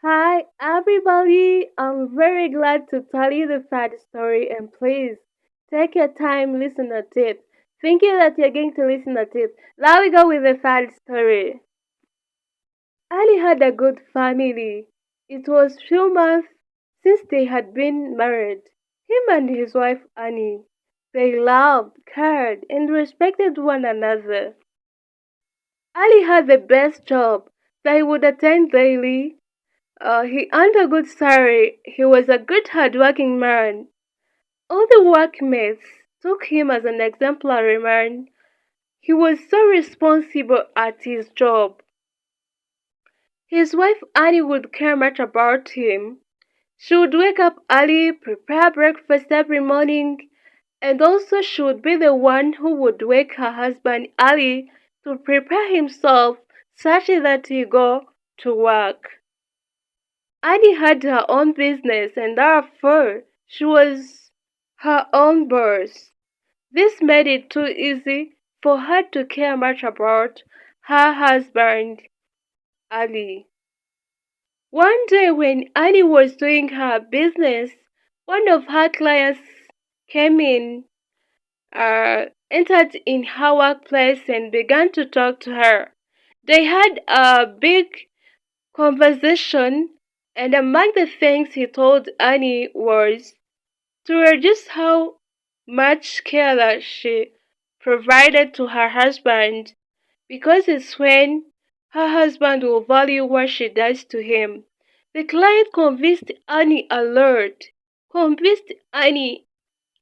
Hi, everybody. I'm very glad to tell you the sad story, and please take your time, listen to it. Thinking that you're going to listen to it. Now we go with the sad story. Ali had a good family. It was few months since they had been married. Him and his wife Annie. They loved, cared, and respected one another. Ali had the best job. They would attend daily. He earned a good salary. He was a good, hard-working man. All the workmates took him as an exemplary man. He was so responsible at his job. His wife Annie would care much about him. She would wake up early, prepare breakfast every morning, and also she would be the one who would wake her husband early to prepare himself such that he go to work. Annie had her own business and therefore she was her own boss. This made it too easy for her to care much about her husband, Ali. One day when Annie was doing her business, one of her clients came in, entered in her workplace and began to talk to her. They had a big conversation, and among the things he told Annie was to reduce how much care that she provided to her husband, because it's when her husband will value what she does to him. The client convinced Annie a lot, convinced Annie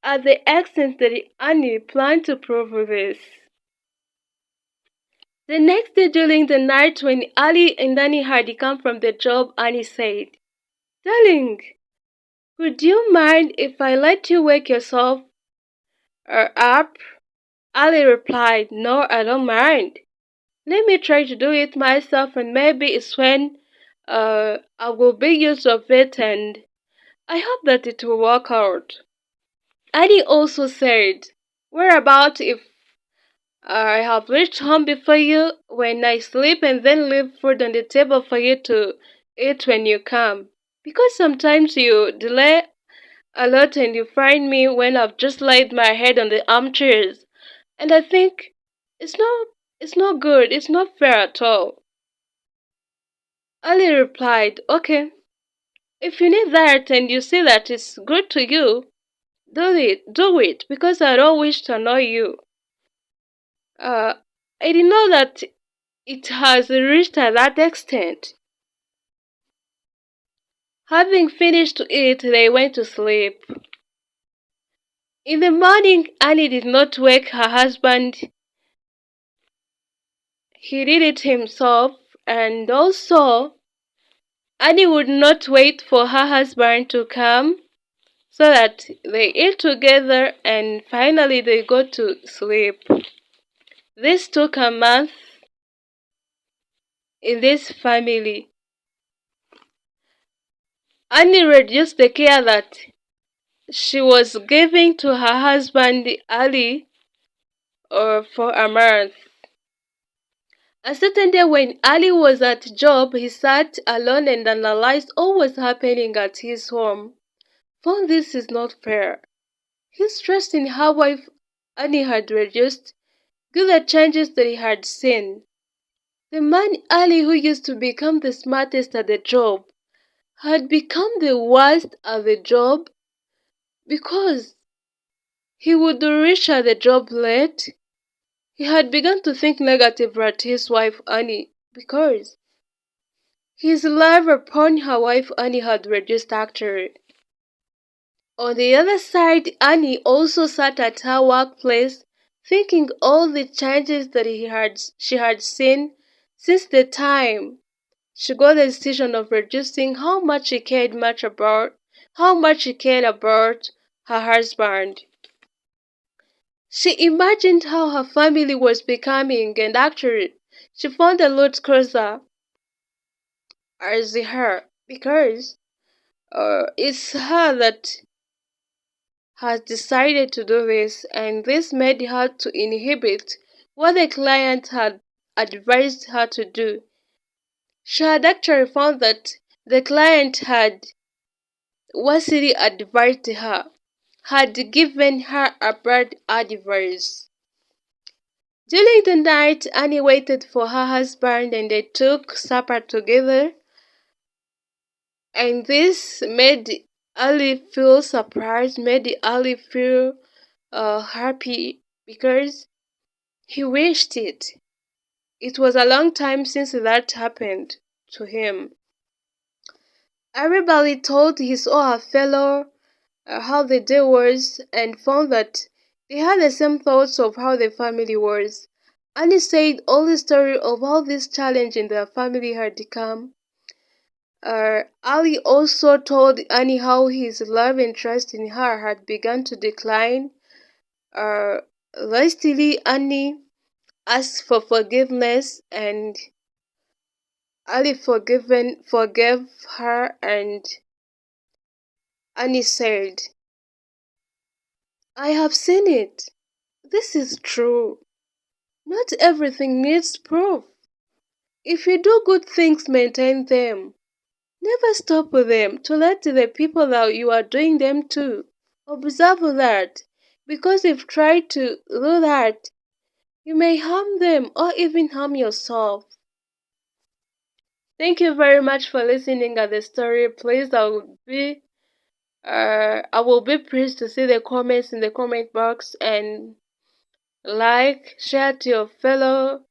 at the extent that Annie planned to prove this. The next day during the night when Ali and Annie had come from the job, Annie said, "Darling, would you mind if I let you wake yourself up?" Ali replied, "No, I don't mind. Let me try to do it myself and maybe it's when I will be used of it and I hope that it will work out." Ali also said, "What about if I have reached home before you when I sleep and then leave food on the table for you to eat when you come? Because sometimes you delay a lot and you find me when I've just laid my head on the armchairs. And I think it's not it's not good, it's not fair at all." Ali replied, "Okay, if you need that and you see that it's good to you, do it, because I don't wish to annoy you. Uh, I didn't know that it has reached to that extent." Having finished to eat, they went to sleep. In the morning, Annie did not wake her husband. He did it himself, and also Annie would not wait for her husband to come so that they eat together and finally they go to sleep. This took a month in this family. Annie reduced the care that she was giving to her husband Ali for a month. A certain day when Ali was at job, he sat alone and analyzed all was happening at his home. Found this is not fair. His trust in her wife Annie had reduced due to the changes that he had seen. The man Ali who used to become the smartest at the job had become the worst at the job because he would reach at the job late. He had begun to think negative at his wife Annie because his love upon her wife Annie had reduced actually. On the other side, Annie also sat at her workplace thinking all the changes that she had seen since the time she got the decision of reducing how much she cared about her husband. She imagined how her family was becoming, and actually she found a lot closer as her because it's her that has decided to do this, and this made her to inhibit what the client had advised her to do. She had actually found that The client had wisely advised her, had given her a bad advice. During the night, Annie waited for her husband and they took supper together. And this made Ali feel surprised, made Ali feel happy because he wished it. It was a long time since that happened to him. Everybody told his or her fellow how the day was and found that they had the same thoughts of how the family was. Annie said all the story of how this challenge in their family had come. Ali also told Annie how his love and trust in her had begun to decline. Lastly, Annie asked for forgiveness and Ali forgave her, and Annie said, "I have seen it. This is true. Not everything needs proof. If you do good things, maintain them. Never stop them to let the people that you are doing them to observe that, because if you try to do that, you may harm them or even harm yourself." Thank you very much for listening at the story. Please, I will be pleased to see the comments in the comment box, and like, share to your fellow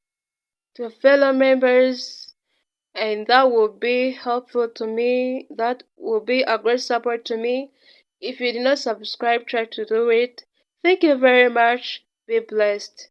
members, and that will be helpful to me. That will be a great support to me. If you did not subscribe, try to do it. Thank you very much. Be blessed.